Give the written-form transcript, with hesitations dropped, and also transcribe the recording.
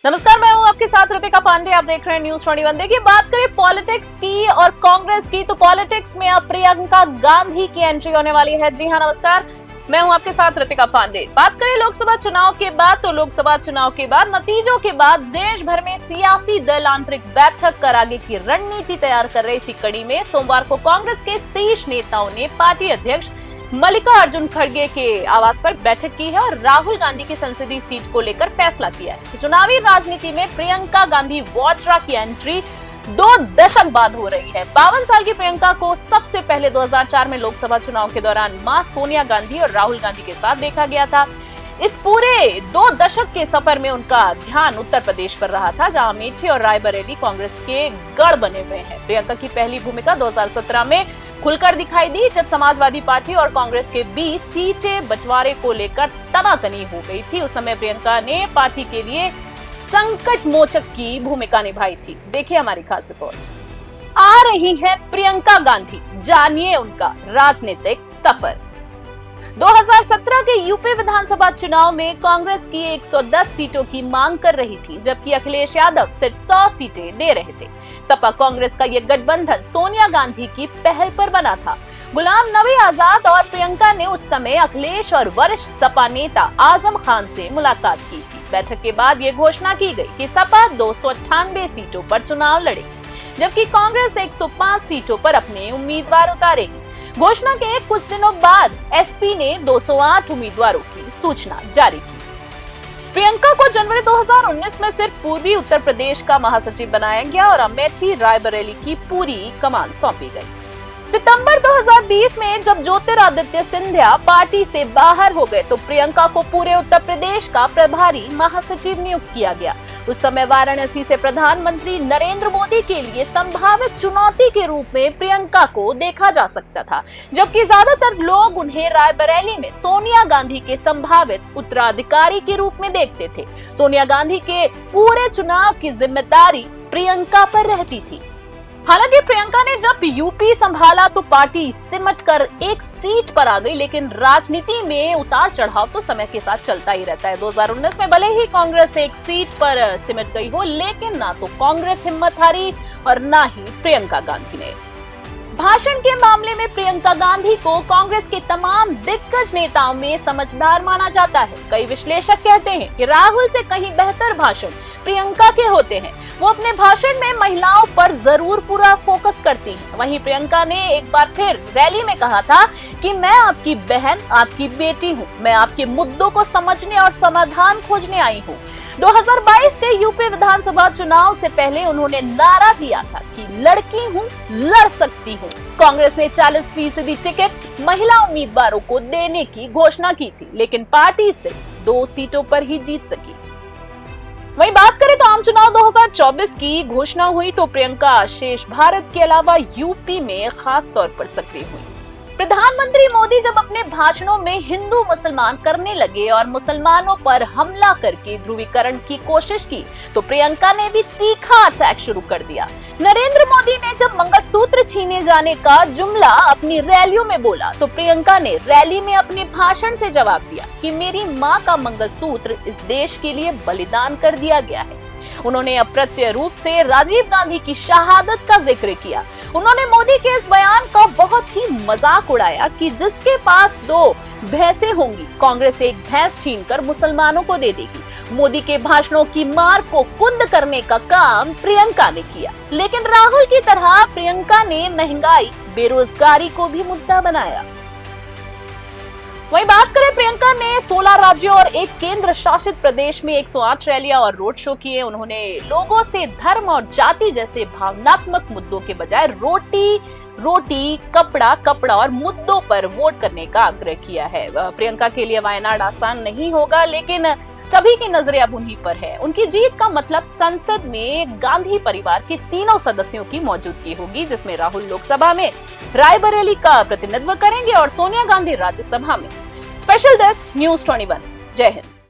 नमस्कार, मैं हूं आपके साथ ऋतिका पांडे। आप देख रहे हैं न्यूज 21। देखिए, बात करें पॉलिटिक्स की और कांग्रेस की, तो पॉलिटिक्स में अब प्रियंका गांधी की एंट्री होने वाली है। जी हां, नमस्कार, मैं हूं आपके साथ ऋतिका पांडे। बात करें लोकसभा चुनाव के बाद, तो लोकसभा चुनाव के बाद नतीजों के बाद देश भर में सियासी दल आंतरिक बैठक कर आगे की रणनीति तैयार कर रहे। इसी कड़ी में सोमवार को कांग्रेस के शीर्ष नेताओं ने पार्टी अध्यक्ष मल्लिकार्जुन खड़गे के आवास पर बैठक की है और राहुल गांधी की संसदीय सीट को लेकर फैसला किया है कि चुनावी राजनीति में प्रियंका गांधी वाड्रा की एंट्री 2 दशक बाद हो रही है। 52 साल की प्रियंका को सबसे पहले 2004 में लोकसभा चुनाव के दौरान मां सोनिया गांधी और राहुल गांधी के साथ देखा गया था। इस पूरे 2 दशक के सफर में उनका ध्यान उत्तर प्रदेश पर रहा था, जहां अमेठी और रायबरेली कांग्रेस के गढ़ बने हुए हैं। प्रियंका की पहली भूमिका 2017 में खुलकर दिखाई दी, जब समाजवादी पार्टी और कांग्रेस के बीच सीटें बंटवारे को लेकर तनातनी हो गई थी। उस समय प्रियंका ने पार्टी के लिए संकट मोचक की भूमिका निभाई थी। देखिए हमारी खास रिपोर्ट। आ रही है प्रियंका गांधी, जानिए उनका राजनीतिक सफर। 2017 के यूपी विधानसभा चुनाव में कांग्रेस की 110 सीटों की मांग कर रही थी, जबकि अखिलेश यादव सिर्फ 100 सीटें दे रहे थे। सपा कांग्रेस का ये गठबंधन सोनिया गांधी की पहल पर बना था। गुलाम नबी आजाद और प्रियंका ने उस समय अखिलेश और वरिष्ठ सपा नेता आजम खान से मुलाकात की थी। बैठक के बाद ये घोषणा की गई कि सपा 298 सीटों पर चुनाव लड़ेगी, जबकि कांग्रेस 105 सीटों पर अपने उम्मीदवार उतारेगी। घोषणा के कुछ दिनों बाद एसपी ने 208 उम्मीदवारों की सूचना जारी की। प्रियंका को जनवरी 2019 में सिर्फ पूर्वी उत्तर प्रदेश का महासचिव बनाया गया और अमेठी रायबरेली की पूरी कमान सौंपी गई। सितंबर 2020 में जब ज्योतिरादित्य सिंधिया पार्टी से बाहर हो गए, तो प्रियंका को पूरे उत्तर प्रदेश का प्रभारी महासचिव नियुक्त किया गया। उस समय वाराणसी से प्रधानमंत्री नरेंद्र मोदी के लिए संभावित चुनौती के रूप में प्रियंका को देखा जा सकता था, जबकि ज्यादातर लोग उन्हें रायबरेली में सोनिया गांधी के संभावित उत्तराधिकारी के रूप में देखते थे। सोनिया गांधी के पूरे चुनाव की जिम्मेदारी प्रियंका पर रहती थी। हालांकि प्रियंका ने जब यूपी संभाला तो पार्टी सिमट कर एक सीट पर आ गई, लेकिन राजनीति में उतार चढ़ाव तो समय के साथ चलता ही रहता है। 2019 में भले ही कांग्रेस एक सीट पर सिमट गई हो, लेकिन ना तो कांग्रेस हिम्मत हारी और ना ही प्रियंका गांधी ने। भाषण के मामले में प्रियंका गांधी को कांग्रेस के तमाम दिग्गज नेताओं में समझदार माना जाता है। कई विश्लेषक कहते हैं कि राहुल से कहीं बेहतर भाषण प्रियंका के होते हैं। वो अपने भाषण में महिलाओं पर जरूर पूरा फोकस करती हैं। वहीं प्रियंका ने एक बार फिर रैली में कहा था कि मैं आपकी बहन, आपकी बेटी हूँ, मैं आपके मुद्दों को समझने और समाधान खोजने आई हूँ। 2022 के यूपी विधानसभा चुनाव से पहले उन्होंने नारा दिया था कि लड़की हूँ, लड़ सकती हूँ। कांग्रेस ने 40% टिकट महिला उम्मीदवारों को देने की घोषणा की थी, लेकिन पार्टी सिर्फ 2 सीटों पर ही जीत सकी। वहीं बात करें तो आम चुनाव 2024 की घोषणा हुई तो प्रियंका शेष भारत के अलावा यूपी में खास तौर पर सक्रिय हुई। प्रधानमंत्री मोदी जब अपने भाषणों में हिंदू मुसलमान करने लगे और मुसलमानों पर हमला करके ध्रुवीकरण की कोशिश की, तो प्रियंका ने भी तीखा अटैक शुरू कर दिया। नरेंद्र मोदी ने जब मंगलसूत्र छीने जाने का जुमला अपनी रैलियों में बोला, तो प्रियंका ने रैली में अपने भाषण से जवाब दिया कि मेरी मां का मंगलसूत्र इस देश के लिए बलिदान कर दिया गया है। उन्होंने अप्रत्यक्ष रूप से राजीव गांधी की शहादत का जिक्र किया। उन्होंने मोदी के इस बयान का बहुत ही मजाक उड़ाया कि जिसके पास 2 भैंसें होंगी, कांग्रेस एक भैंस छीनकर मुसलमानों को दे देगी। मोदी के भाषणों की मार को कुंद करने का काम प्रियंका ने किया, लेकिन राहुल की तरह प्रियंका ने महंगाई, बेरोजगारी को भी मुद्दा बनाया। वहीं बात करें, प्रियंका ने 16 राज्यों और एक केंद्र शासित प्रदेश में 108 रैलियां और रोड शो किए। उन्होंने लोगों से धर्म और जाति जैसे भावनात्मक मुद्दों के बजाय रोटी, कपड़ा और मुद्दों पर वोट करने का आग्रह किया है। प्रियंका के लिए वायनाड आसान नहीं होगा, लेकिन सभी की नजरें अब उन्हीं पर है। उनकी जीत का मतलब संसद में गांधी परिवार के 3 सदस्यों की मौजूदगी होगी, जिसमें राहुल लोकसभा में रायबरेली का प्रतिनिधित्व करेंगे और सोनिया गांधी राज्यसभा में। Special desk news 21। जय हिंद।